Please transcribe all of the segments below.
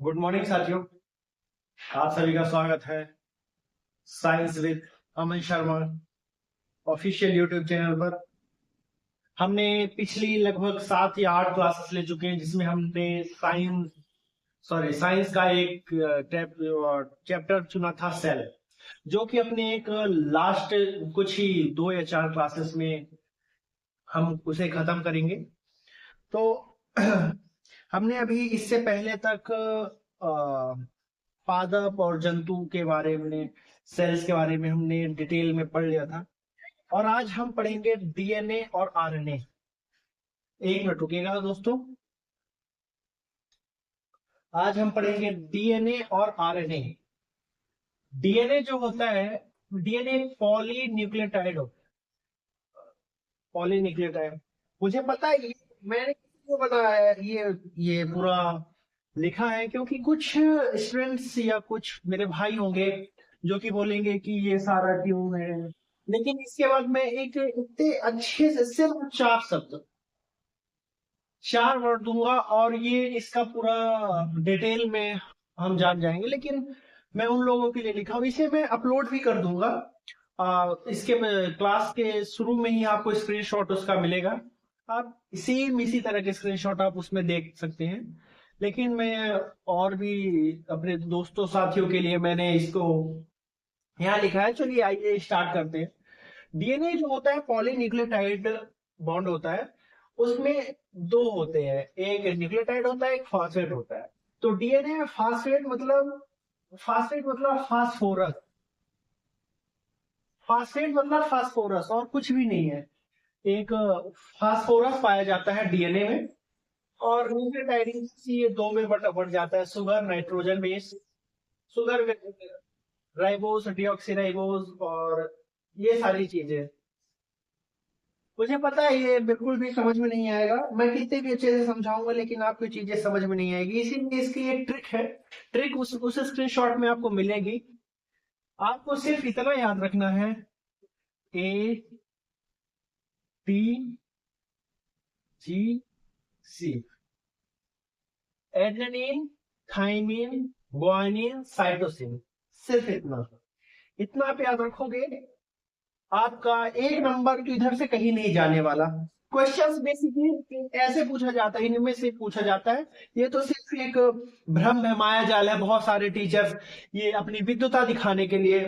Good morning साथियों। आप सभी का स्वागत है science with Aman Sharma official YouTube channel पर। हमने पिछली लगभग 7 या 8 क्लासेस ले चुके हैं जिसमें हमने साइंस का एक चैप्टर चुना था सेल, जो कि अपने एक लास्ट कुछ ही 2 या 4 क्लासेस में हम उसे खत्म करेंगे। तो हमने अभी इससे पहले तक पादप और जंतु के बारे में, सेल्स के बारे में हमने डिटेल में पढ़ लिया था, और आज हम पढ़ेंगे डीएनए और आरएनए। एक मिनट रुकिएगा दोस्तों। आज हम पढ़ेंगे डीएनए और आरएनए। डीएनए जो होता है, डीएनए पॉलीन्यूक्लियोटाइड होता है। पॉलीन्यूक्लियोटाइड मुझे पता है, मैंने क्यों बनाया है ये पूरा लिखा है, क्योंकि कुछ स्टूडेंट्स या कुछ मेरे भाई होंगे जो कि बोलेंगे कि ये सारा क्यों है, लेकिन इसके बाद मैं एक इतने अच्छे से सिर्फ 4 वर्ड दूंगा और ये इसका पूरा डिटेल में हम जान जाएंगे। लेकिन मैं उन लोगों के लिए लिखा हूं, इसे मैं अपलोड भी कर दूंगा। इसके क्लास के शुरू में ही आपको स्क्रीनशॉट उसका मिलेगा, आप सेम इसी तरह के स्क्रीनशॉट आप उसमें देख सकते हैं। लेकिन मैं और भी अपने दोस्तों साथियों के लिए मैंने इसको यहाँ लिखा है। चलिए आइए स्टार्ट करते हैं। डीएनए जो होता है पॉलीन्यूक्लियोटाइड बॉन्ड होता है, उसमें 2 होते हैं, एक न्यूक्लियोटाइड होता है, एक फॉस्फेट होता है। तो डीएनए में फास्फेट मतलब फास्फोरस, फास्फोरस और कुछ भी नहीं है। एक फास्फोरस पाया जाता है डीएनए में, और न्यूक्लियोटाइड ये 2 में बढ़ जाता है, sugar, nitrogen base, sugar, ribose, deoxyribose और ये सारी चीजें। मुझे पता है ये बिल्कुल भी समझ में नहीं आएगा, मैं कितने भी अच्छे से समझाऊंगा लेकिन आपको चीजें समझ में नहीं आएगी। इसीलिए इसकी एक ट्रिक है, ट्रिक उस स्क्रीनशॉट में आपको मिलेगी। आपको सिर्फ इतना याद रखना है, A T G C, adenine, thymine, guanine, cytosine, सिर्फ इतना आप याद रखोगे, आपका एक नंबर तो इधर से कहीं नहीं जाने वाला। क्वेश्चंस बेसिकली ऐसे पूछा जाता है, इनमें से पूछा जाता है। ये तो सिर्फ एक भ्रम है, माया जाल है। बहुत सारे टीचर्स ये अपनी विद्वता दिखाने के लिए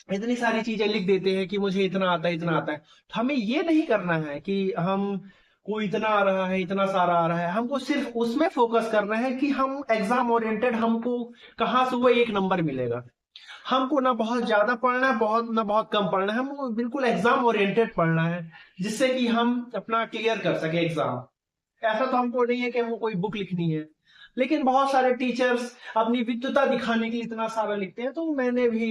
इतनी सारी चीजें लिख देते हैं कि मुझे इतना आता है, इतना आता है। तो हमें ये नहीं करना है कि हम को इतना आ रहा है, इतना सारा आ रहा है। हमको सिर्फ उसमें फोकस करना है कि हम एग्जाम ओरिएंटेड, हमको कहाँ से वो 1 नंबर मिलेगा। हमको ना बहुत ज्यादा पढ़ना है, ना बहुत कम पढ़ना है, हमको बिल्कुल एग्जाम ओरिएंटेड पढ़ना है, जिससे कि हम अपना क्लियर कर सके एग्जाम। ऐसा तो हमको नहीं है कि हमको कोई बुक लिखनी है, लेकिन बहुत सारे टीचर्स अपनी विद्वता दिखाने के लिए इतना सारा लिखते हैं, तो मैंने भी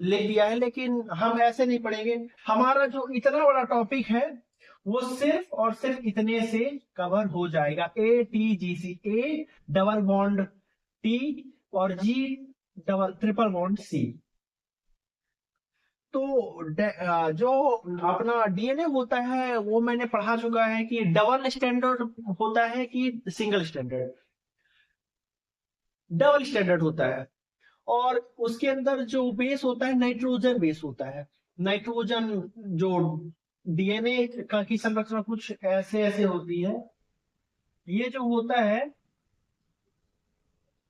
लिख दिया है। लेकिन हम ऐसे नहीं पढ़ेंगे। हमारा जो इतना बड़ा टॉपिक है वो सिर्फ और सिर्फ इतने से कवर हो जाएगा। ATGC, ए डबल बॉन्ड टी और जी डबल ट्रिपल बॉन्ड सी। तो जो अपना डीएनए होता है वो मैंने पढ़ा चुका है कि डबल स्टैंडर्ड होता है कि सिंगल स्टैंडर्ड। डबल स्टैंडर्ड होता है, और उसके अंदर जो बेस होता है नाइट्रोजन बेस होता है। नाइट्रोजन जो डीएनए का की संरचना कुछ ऐसे ऐसे होती है। ये जो होता है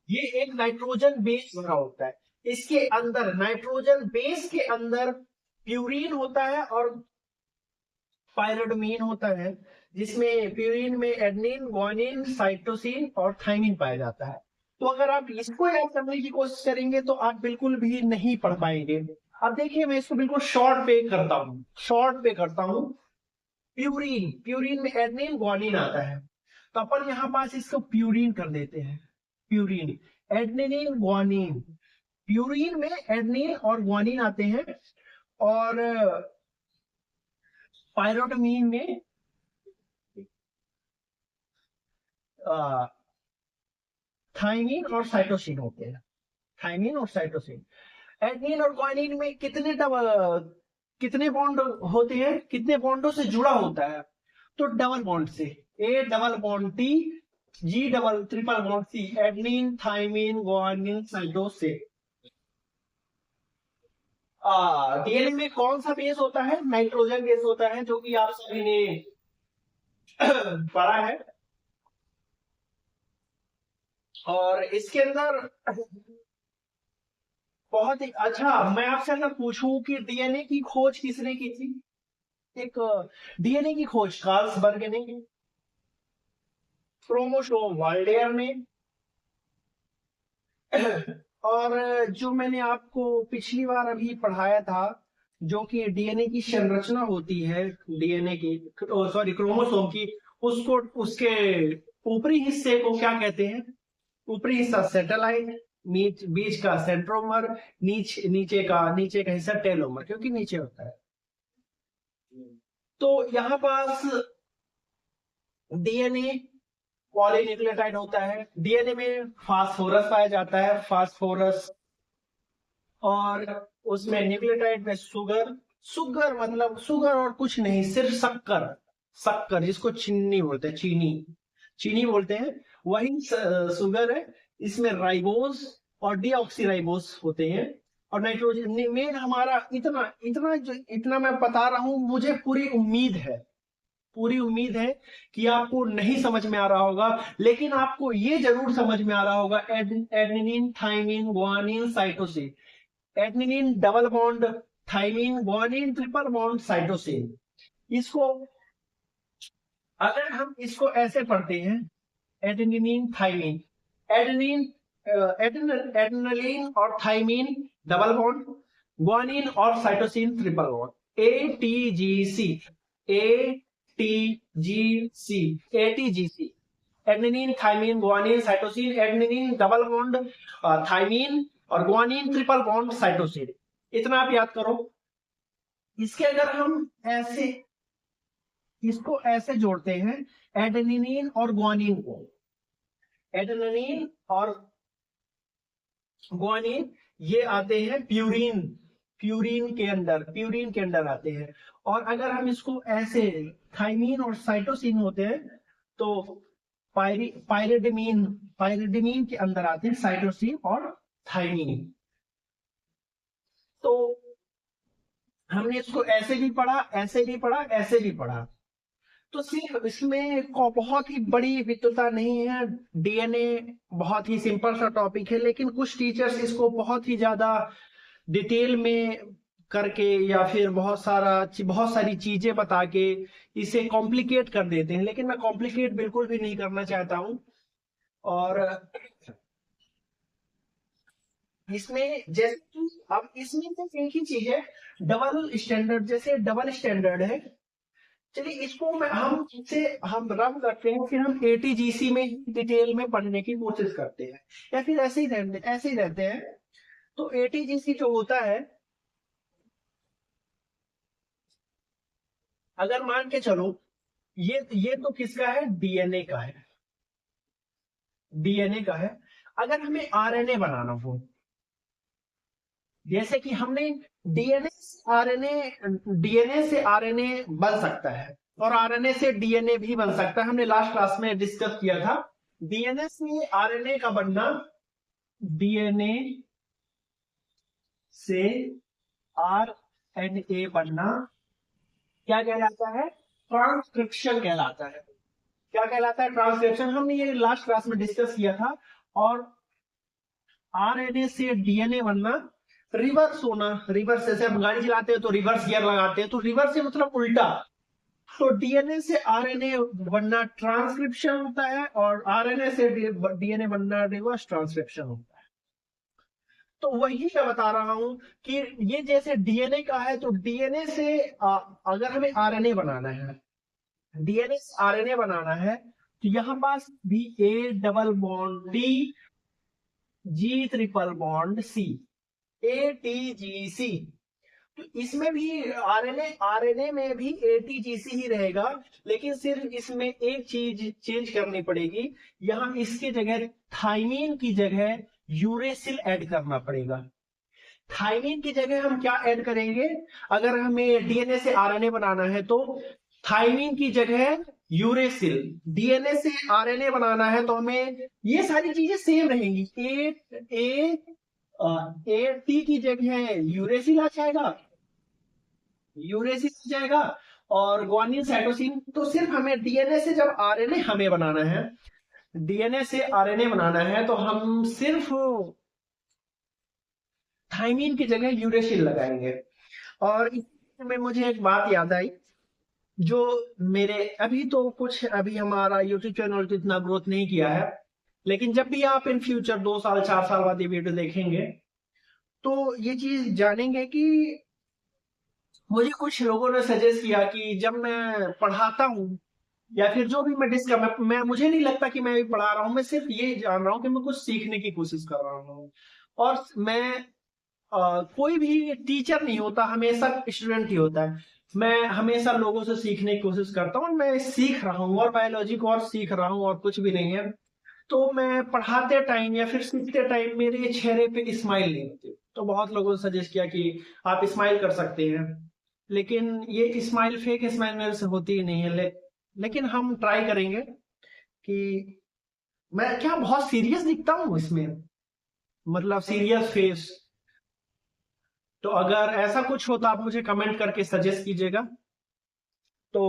ये एक नाइट्रोजन बेस बना होता है। इसके अंदर नाइट्रोजन बेस के अंदर प्यूरीन होता है और पायरिडोमिन होता है, जिसमें प्यूरीन में एडेनिन, ग्वानिन, साइटोसिन और थाइमिन पाया जाता है। तो अगर आप इसको याद करने की कोशिश करेंगे तो आप बिल्कुल भी नहीं पढ़ पाएंगे। अब देखिए मैं इसको बिल्कुल शॉर्ट पे करता हूं। प्यूरीन में एडेनिन, ग्वानिन आता है, तो अपन यहां पास इसको प्यूरीन कर देते हैं। Purine, adenine, guanine. प्यूरीन में एडेनिन और ग्वानिन आते हैं, और पायरोटोमीन में थाइमिन और साइटोसिन होते हैं। थाइमिन और साइटोसिन। एडेनिन और ग्वानिन में कितने बॉन्ड होते हैं, कितने बॉन्डों से जुड़ा होता है? तो डबल बॉन्ड से, A double bond T G double triple bond C, adenine thymine guanine cytosine. DNA में कौन सा बेस होता है? नाइट्रोजन बेस होता है, जो कि आप सभी ने पढ़ा है। और इसके अंदर बहुत ही अच्छा, मैं आपसे अगर पूछूं कि डीएनए की खोज किसने की थी? एक डीएनए की खोज कार्ल्सबर्ग ने की, क्रोमोसोम वाल्डेयर ने, और जो मैंने आपको पिछली बार अभी पढ़ाया था, जो कि डीएनए की संरचना होती है, डीएनए की, सॉरी क्रोमोसोम की, उसको, उसके ऊपरी हिस्से को क्या कहते हैं? ऊपरी हिस्सा सेटेलाइट, बीच का सेंट्रोमर, नीचे का हिस्सा टेलोमर, क्योंकि नीचे होता है। तो यहाँ पास डीएनए पॉलीन्यूक्लियोटाइड होता है। डीएनए में फास्फोरस पाया जाता है, फास्फोरस, और उसमें न्यूक्लियोटाइड में सुगर। सुगर मतलब सुगर और कुछ नहीं, सिर्फ शक्कर, शक्कर जिसको चीनी बोलते हैं, चीनी बोलते हैं, वही सुगर है। इसमें राइबोस और डीऑक्सीराइबोस होते हैं। और नाइट्रोजन में हमारा इतना मैं बता रहा हूं, मुझे पूरी उम्मीद है कि आपको नहीं समझ में आ रहा होगा, लेकिन आपको ये जरूर समझ में आ रहा होगा। Adenine thymine guanine cytosine, adenine double bond thymine guanine triple bond cytosine. इसको अगर हम इसको ऐसे पढ़ते हैं, एडेनिन थाइमिन, एडेनिन एडेनलिन और थाइमिन डबल बॉन्ड, गुआनिन और cytosine triple bond, ATGC, ATGC, ATGC, adenine thymine guanine cytosine, adenine double bond thymine और गुआनिन ट्रिपल बॉन्ड साइटोसिन। इतना आप याद करो। इसके अगर हम ऐसे, इसको ऐसे जोड़ते हैं, एडेनिन और गुआनिन को, एडेनिन और गुआनिन ये आते हैं प्यूरिन के अंदर आते हैं। और अगर हम इसको ऐसे, थाइमिन और साइटोसिन होते हैं, तो पायरिडीन के अंदर आते हैं साइटोसिन और थाइमिन। तो हमने इसको ऐसे भी पढ़ा, ऐसे भी पढ़ा, ऐसे भी पढ़ा। तो सिर्फ इसमें बहुत ही बड़ी विद्वता नहीं है। डीएनए बहुत ही सिंपल सा टॉपिक है, लेकिन कुछ टीचर्स इसको बहुत ही ज्यादा डिटेल में करके, या फिर बहुत सारी चीजें बता के इसे कॉम्प्लिकेट कर देते हैं, लेकिन मैं कॉम्प्लिकेट बिल्कुल भी नहीं करना चाहता हूं। और इसमें जैसे कि अब इसमें सिर्फ एक ही चीज है, डबल स्टैंडर्ड, जैसे डबल स्टैंडर्ड है। चलिए इसको हम रब करते हैं, फिर हम एटीजीसी में डिटेल में पढ़ने की कोशिश करते हैं, या फिर ऐसे ही रहते हैं। तो एटीजीसी जो होता है, अगर मान के चलो, ये तो किसका है? डीएनए का है, डीएनए का है। अगर हमें आरएनए बनाना हो, जैसे कि हमने डीएनए से आरएनए बन सकता है, और आरएनए से डीएनए भी बन सकता है। हमने लास्ट क्लास में डिस्कस किया था। डीएनए से आरएनए का बनना, डीएनए से आरएनए बनना क्या कहलाता है? ट्रांसक्रिप्शन कहलाता है। क्या कहलाता है? ट्रांसक्रिप्शन। हमने ये लास्ट क्लास में डिस्कस किया था। और आरएनए से डीएनए बनना, रिवर्स होना, रिवर्स, जैसे हम गाड़ी चलाते हैं तो रिवर्स गियर लगाते हैं, तो रिवर्स से मतलब उल्टा। तो डीएनए से आरएनए बनना ट्रांसक्रिप्शन होता है, और आरएनए से डीएनए बनना रिवर्स ट्रांसक्रिप्शन होता है। तो वही मैं बता रहा हूं कि ये जैसे डीएनए का है, तो डीएनए से अगर हमें आरएनए बनाना है, डीएनए से आरएनए बनाना है, तो यहां पास भी A double bond D, G triple bond C, ATGC. तो इसमें भी आरएनए में भी एटीजीसी ही रहेगा, लेकिन सिर्फ इसमें एक चीज चेंज करनी पड़ेगी। यहां इसके जगह, थाइमीन की जगह यूरेसिल ऐड करना पड़ेगा। थाइमीन की जगह हम क्या ऐड करेंगे? अगर हमें डीएनए से आरएनए बनाना है, तो थाइमीन की जगह यूरेसिल। डीएनए से आरएनए बनाना है तो हमें ये सारी चीजें सेम रहेंगी। ए टी की जगह यूरेसिल आ जाएगा, यूरेसिल आ जाएगा, और ग्वानिन साइटोसिन। तो सिर्फ हमें डीएनए से जब आरएनए हमें बनाना है, डीएनए से आरएनए बनाना है तो हम सिर्फ थाइमीन की जगह यूरेसिल लगाएंगे। और इसमें मुझे एक बात याद आई, जो मेरे अभी तो कुछ अभी हमारा यूट्यूब चैनल तो इतना ग्रोथ नहीं किया है, लेकिन जब भी आप इन फ्यूचर 2 साल 4 साल बाद ये वीडियो देखेंगे तो ये चीज जानेंगे कि मुझे कुछ लोगों ने सजेस्ट किया कि जब मैं पढ़ाता हूँ या फिर जो भी मैं डिस्कस मैं मुझे नहीं लगता कि मैं भी पढ़ा रहा हूँ, मैं सिर्फ ये जान रहा हूँ कि मैं कुछ सीखने की कोशिश कर रहा हूँ। और मैं कोई भी टीचर नहीं होता, हमेशा स्टूडेंट ही होता है। मैं हमेशा लोगों से सीखने की कोशिश करता हूँ, मैं सीख रहा हूँ और बायोलॉजी को और सीख रहा हूँ और कुछ भी नहीं है। तो मैं पढ़ाते टाइम या फिर सीखते टाइम मेरे चेहरे पे स्माइल नहीं होती, तो बहुत लोगों ने सजेस्ट किया कि आप स्माइल कर सकते हैं, लेकिन ये स्माइल फेक स्माइल मेरे से होती ही नहीं है। लेकिन हम ट्राई करेंगे कि मैं क्या बहुत सीरियस दिखता हूँ इसमें, मतलब सीरियस फेस। तो अगर ऐसा कुछ हो तो आप मुझे कमेंट करके सजेस्ट कीजिएगा। तो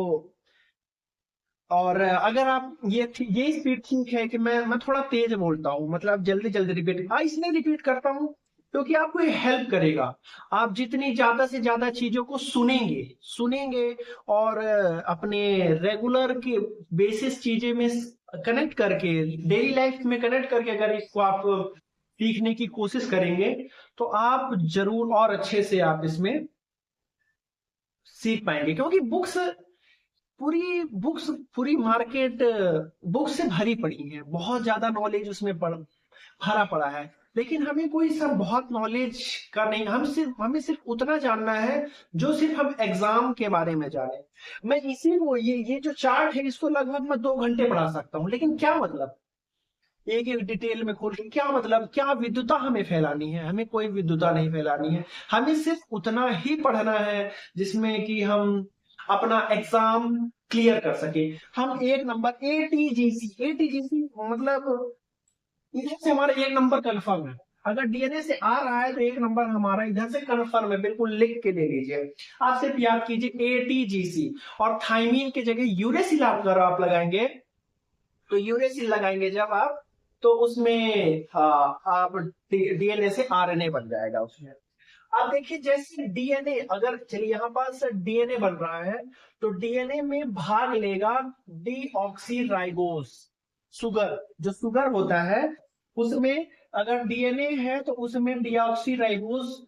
और अगर आप ये स्पीड ठीक है कि मैं थोड़ा तेज बोलता हूँ, मतलब जल्दी जल्दी रिपीट, इसलिए रिपीट करता हूँ क्योंकि आपको ये हेल्प करेगा। आप जितनी ज्यादा से ज्यादा चीजों को सुनेंगे सुनेंगे और अपने रेगुलर के बेसिस चीजें में कनेक्ट करके, डेली लाइफ में कनेक्ट करके अगर इसको आप सीखने की कोशिश करेंगे तो आप जरूर और अच्छे से आप इसमें सीख पाएंगे। क्योंकि बुक्स पूरी मार्केट बुक्स से भरी पड़ी है, बहुत ज्यादा नॉलेज उसमें भरा पड़ा है, लेकिन हमें कोई सब बहुत नॉलेज का नहीं, हमें सिर्फ उतना जानना है जो सिर्फ हम एग्जाम के बारे में जाने। मैं इसी को ये जो चार्ट है इसको लगभग मैं 2 घंटे पढ़ा सकता हूँ, लेकिन क्या मतलब एक एक डिटेल में खोल के क्या मतलब, क्या विद्वता हमें फैलानी है? हमें कोई विद्वता नहीं फैलानी है, हमें सिर्फ उतना ही पढ़ना है जिसमें कि हम अपना एग्जाम क्लियर कर सके। हम एक नंबर एटीजीसी मतलब इधर से हमारा एक नंबर कंफर्म है। अगर डीएनए से आ रहा है तो एक नंबर हमारा इधर से कंफर्म है, बिल्कुल लिख के ले लीजिए। आप सिर्फ याद कीजिए एटीजीसी, और थाइमीन की जगह यूरेसिल अगर आप लगाएंगे तो यूरेसिल लगाएंगे जब आप, तो उसमें आप डीएनए से आरएनए बन जाएगा उसमें। आप देखिए जैसे डीएनए, अगर चलिए यहाँ पास डीएनए बन रहा है तो डीएनए में भाग लेगा डीऑक्सीराइबोस, सुगर, जो सुगर होता है उसमें अगर डीएनए है तो उसमें डीऑक्सीराइबोस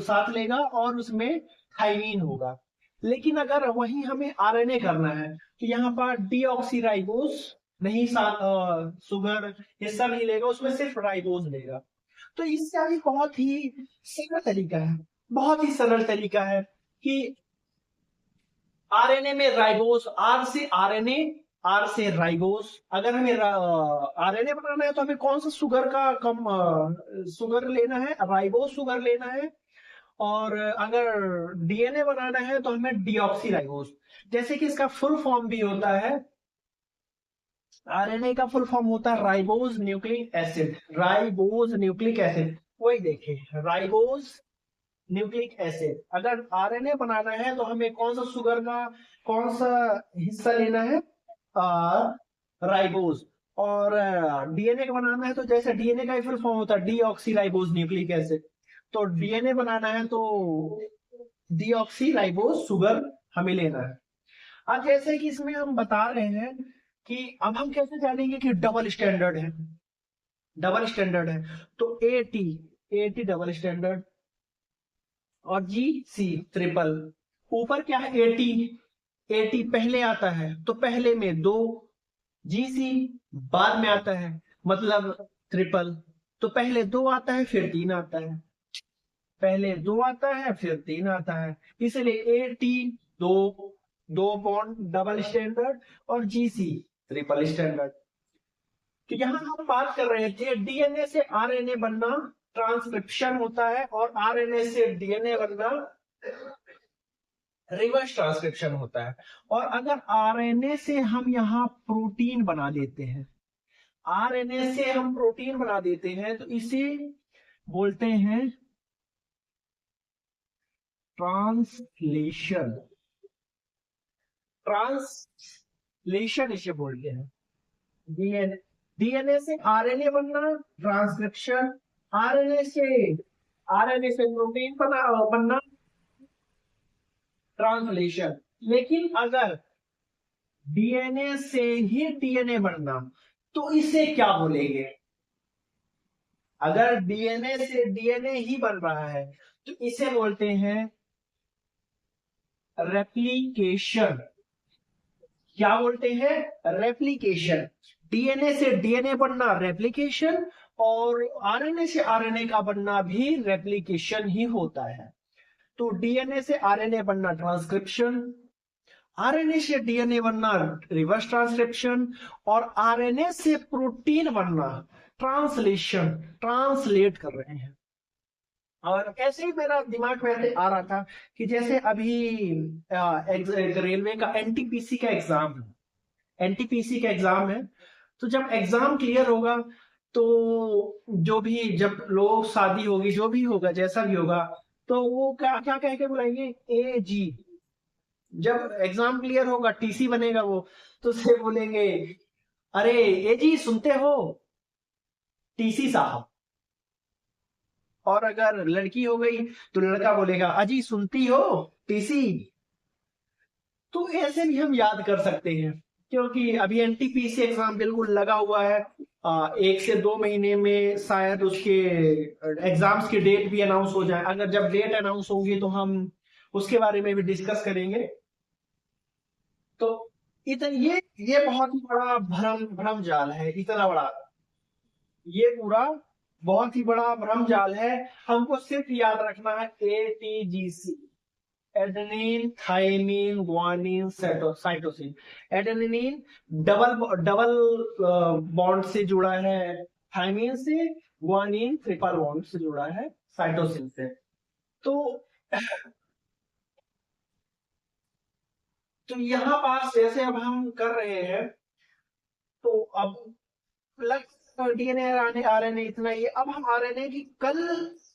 साथ लेगा और उसमें थाइमीन होगा। लेकिन अगर वही हमें आरएनए करना है तो यहाँ पर डीऑक्सीराइबोस नहीं, साथ सुगर हिस्सा नहीं लेगा, उसमें सिर्फ राइबोज लेगा। तो इसका भी बहुत ही सरल तरीका है, बहुत ही सरल तरीका है कि आरएनए में राइबोस, आर से आरएनए, आर से राइबोस। अगर हमें आरएनए बनाना है तो हमें कौन सा सुगर का कम सुगर लेना है? राइबोस सुगर लेना है। और अगर डीएनए बनाना है तो हमें डीऑक्सीराइबोस, जैसे कि इसका फुल फॉर्म भी होता है, आरएनए का फुल फॉर्म होता है ribose nucleic acid, ribose nucleic acid. वही देखिए राइबोज न्यूक्लिक एसिड। अगर आरएनए बनाना है तो हमें कौन सा सुगर का कौन सा हिस्सा लेना है? राइबोज। और डीएनए का बनाना है तो जैसे डीएनए का फुल फॉर्म होता है डीऑक्सीराइबोज न्यूक्लिक एसिड, तो डीएनए बनाना है तो डीऑक्सीराइबोज सुगर हमें लेना है। अब जैसे कि इसमें हम बता रहे हैं कि अब हम कैसे जानेंगे कि डबल स्टैंडर्ड है? डबल स्टैंडर्ड है तो एटी, एटी डबल स्टैंडर्ड, और जी सी ट्रिपल। ऊपर क्या है? एटी, एटी पहले आता है तो पहले में 2, जीसी बाद में आता है मतलब ट्रिपल। तो पहले 2 आता है फिर 3 आता है, पहले 2 आता है फिर 3 आता है, इसलिए एटी 2, 2 बॉन्ड डबल स्टैंडर्ड, और जीसी ट्रिपल स्टैंडर्ड। तो यहां हम बात कर रहे थे डीएनए से आरएनए बनना ट्रांसक्रिप्शन होता है, और आरएनए से डीएनए बनना रिवर्स ट्रांसक्रिप्शन होता है। और अगर आरएनए से हम यहाँ प्रोटीन बना देते हैं, आरएनए से हम प्रोटीन बना देते हैं, तो इसे बोलते हैं ट्रांसलेशन। ट्रांसलेशन इसे बोलते हैं। डीएनए, डीएनए से आरएनए बनना ट्रांसक्रिप्शन, आरएनए से प्रोटीन बनना ट्रांसलेशन। लेकिन अगर डीएनए से ही डीएनए बनना तो इसे क्या बोलेंगे? अगर डीएनए से डीएनए ही बन रहा है तो इसे बोलते हैं रेप्लिकेशन। क्या बोलते हैं? रेप्लिकेशन। डीएनए से डीएनए बनना रेप्लिकेशन, और आरएनए से आरएनए का बनना भी रेप्लिकेशन ही होता है। तो डीएनए से आरएनए बनना ट्रांसक्रिप्शन, आरएनए से डीएनए बनना रिवर्स ट्रांसक्रिप्शन, और आरएनए से प्रोटीन बनना ट्रांसलेशन, ट्रांसलेट कर रहे हैं। और ऐसे ही मेरा दिमाग में आ रहा था कि जैसे अभी रेलवे का एनटीपीसी का एग्जाम है, एनटीपीसी का एग्जाम है, तो जब एग्जाम क्लियर होगा तो जो भी, जब लोग शादी होगी, जो भी होगा, जैसा भी होगा, तो वो क्या क्या कह के बुलाएंगे? ए जी। जब एग्जाम क्लियर होगा, टीसी बनेगा वो, तो से बोलेंगे, अरे ए जी सुनते हो, टीसी साहब। और अगर लड़की हो गई तो लड़का बोलेगा, अजी सुनती हो, टीसी। तो ऐसे भी हम याद कर सकते हैं, क्योंकि अभी एनटीपीसी एग्जाम बिल्कुल लगा हुआ है। 1 से 2 महीने में शायद उसके एग्जाम्स की डेट भी अनाउंस हो जाए। अगर जब डेट अनाउंस होगी तो हम उसके बारे में भी डिस्कस करेंगे। तो ये बहुत ही बड़ा भ्रम जाल है, इतना बड़ा, ये पूरा बहुत ही बड़ा भ्रम जाल है। हमको सिर्फ याद रखना है ATGC, adenine thymine guanine cytosine. Adenine double bond से जुड़ा है थाइमिन से, ग्वानिन ट्रिपल बॉन्ड से जुड़ा है साइटोसिन से। तो यहाँ पास जैसे अब हम कर रहे हैं, तो अब डीएनए आरएनए इतना ही। अब हम आरएनए की कल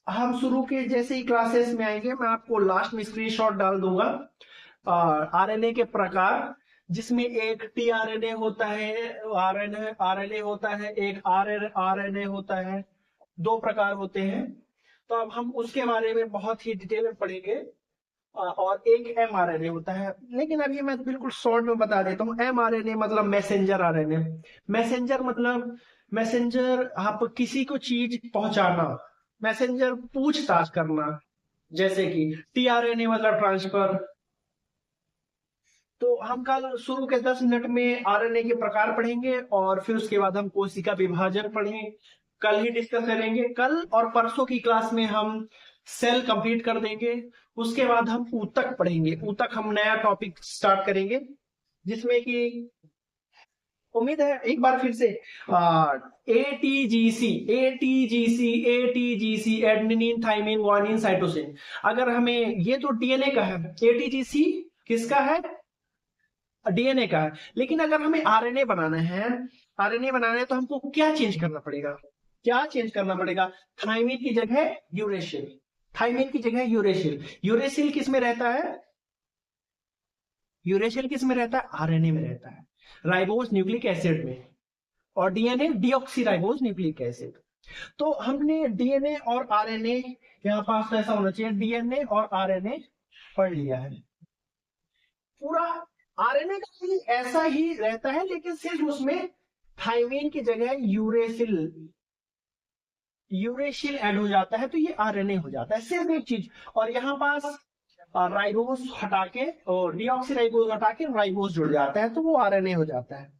हम शुरू के जैसे ही क्लासेस में आएंगे, मैं आपको लास्ट में स्क्रीनशॉट डाल दूंगा आरएनए के प्रकार, जिसमें एक टीआरएनए होता है, आरएनए होता है, एक आरएनए होता है, 2 प्रकार होते हैं। तो अब हम उसके बारे में बहुत ही डिटेल में पढ़ेंगे। और एक एमआरएनए होता है, लेकिन अभी मैं बिल्कुल शॉर्ट में बता देता हूँ। एमआरएनए मतलब मैसेंजर आरएनए। मैसेंजर मतलब, मैसेंजर आप किसी को चीज पहुंचाना, मैसेंजर पूछताछ करना। जैसे कि टीआरएनए मतलब ट्रांसफर। तो हम कल शुरू के 10 मिनट में आरएनए के प्रकार पढ़ेंगे, और फिर उसके बाद हम कोशिका विभाजन पढ़ेंगे, कल ही डिस्कस करेंगे। कल और परसों की क्लास में हम सेल कंप्लीट कर देंगे। उसके बाद हम ऊतक पढ़ेंगे। ऊतक हम नया टॉपिक स्टार्ट करेंगे, जिसमें कि उम्मीद है एक बार फिर से ATGC adenine thymine guanine cytosine. अगर हमें, ये तो डीएनए का है, एटीजीसी किसका है? डीएनए का है। लेकिन अगर हमें आरएनए बनाना है तो हमको क्या चेंज करना पड़ेगा? क्या चेंज करना पड़ेगा? थाइमिन की जगह यूरेसिल, थाइमिन की जगह यूरेसिल। यूरेसिल किस में रहता है? यूरेसिल किस में रहता है? आरएनए में रहता है, राइबोस न्यूक्लिक एसिड में। और डीएनए डीऑक्सीराइबोस न्यूक्लिक एसिड। तो हमने डीएनए और आरएनए, यहाँ पास ऐसा होना चाहिए, डीएनए और आरएनए पढ़ लिया है। पूरा आरएनए का भी ऐसा ही रहता है, लेकिन सिर्फ उसमें थाइमिन की जगह यूरेसिल ऐड हो जाता है, तो ये आरएनए हो जाता है, सिर्फ एक चीज। और यहाँ पास राइबोस हटा के और डीऑक्सीराइबोस हटा के राइबोस जुड़ जाता है, तो वो आरएनए हो जाता है।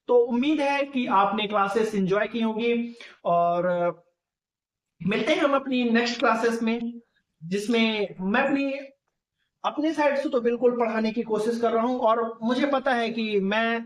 तो उम्मीद है कि आपने क्लासेस एंजॉय की होंगी, और मिलते हैं हम अपनी नेक्स्ट क्लासेस में, जिसमें मैं अपने साइड से तो बिल्कुल पढ़ाने की कोशिश कर रहा हूं। और मुझे पता है कि मैं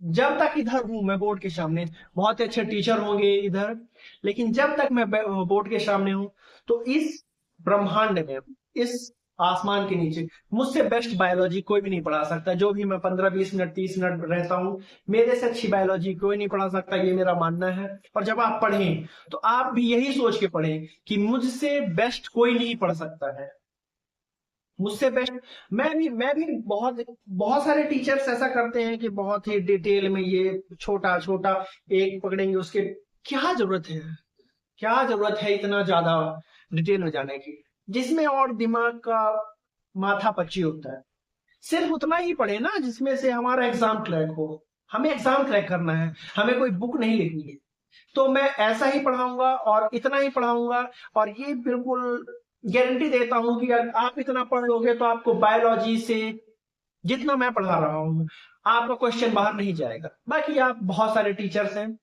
जब तक इधर हूं, मैं बोर्ड के सामने, बहुत अच्छे टीचर होंगे इधर, लेकिन जब तक मैं बोर्ड के सामने हूं, तो इस ब्रह्मांड में, इस आसमान के नीचे। मुझसे बेस्ट बायोलॉजी कोई भी नहीं पढ़ा सकता। जो भी मैं 15-20 मिनट 30 मिनट रहता हूँ, मेरे से अच्छी बायोलॉजी कोई नहीं पढ़ा सकता, ये मेरा मानना है। और जब आप पढ़ें तो आप भी यही सोच के पढ़ें कि मुझसे बेस्ट कोई नहीं पढ़ सकता है। मुझसे बेस्ट मैं भी बहुत बहुत सारे टीचर्स ऐसा करते हैं कि बहुत ही डिटेल में ये छोटा छोटा एक पकड़ेंगे, उसके क्या जरूरत है, क्या जरूरत है इतना ज्यादा डिटेल में जाने की, जिसमें और दिमाग का माथा पच्ची होता है। सिर्फ उतना ही पढ़े ना जिसमें से हमारा एग्जाम क्रैक हो। हमें एग्जाम क्रैक करना है, हमें कोई बुक नहीं लिखनी है। तो मैं ऐसा ही पढ़ाऊंगा और इतना ही पढ़ाऊंगा, और ये बिल्कुल गारंटी देता हूं कि अगर आप इतना पढ़ लोगे तो आपको बायोलॉजी से जितना मैं पढ़ा रहा हूं आपका क्वेश्चन बाहर नहीं जाएगा। बाकी आप बहुत सारे टीचर्स हैं,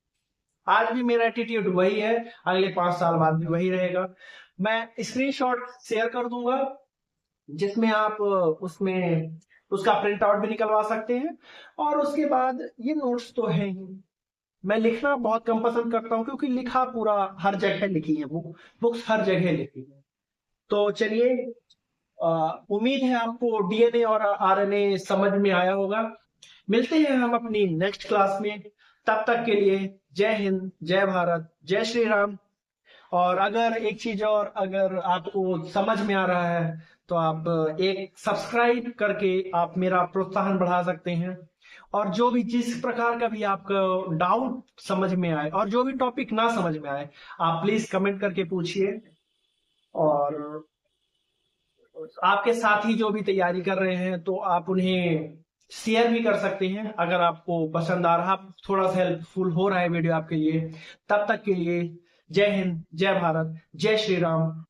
आज भी मेरा एटीट्यूड वही है, अगले 5 साल बाद भी वही रहेगा। मैं स्क्रीनशॉट शेयर कर दूंगा जिसमें आप उसमें उसका प्रिंट आउट भी निकलवा सकते हैं। और उसके बाद ये नोट्स तो है ही। मैं लिखना बहुत कम पसंद करता हूँ क्योंकि लिखा पूरा हर जगह लिखी है, बुक्स हर जगह लिखी है। तो चलिए, उम्मीद है आपको डीएनए और आरएनए समझ में आया होगा। मिलते हैं हम अपनी नेक्स्ट क्लास में। तब तक के लिए जय हिंद, जय भारत, जय श्री राम। और अगर एक चीज और, अगर आपको समझ में आ रहा है तो आप एक सब्सक्राइब करके आप मेरा प्रोत्साहन बढ़ा सकते हैं। और जो भी जिस प्रकार का भी आपका डाउट समझ में आए और जो भी टॉपिक ना समझ में आए, आप प्लीज कमेंट करके पूछिए। और आपके साथी जो भी तैयारी कर रहे हैं तो आप उन्हें शेयर भी कर सकते हैं अगर आपको पसंद आ रहा, थोड़ा सा हेल्पफुल हो रहा है वीडियो आपके लिए। तब तक के लिए जय हिंद, जय भारत, जय श्री राम।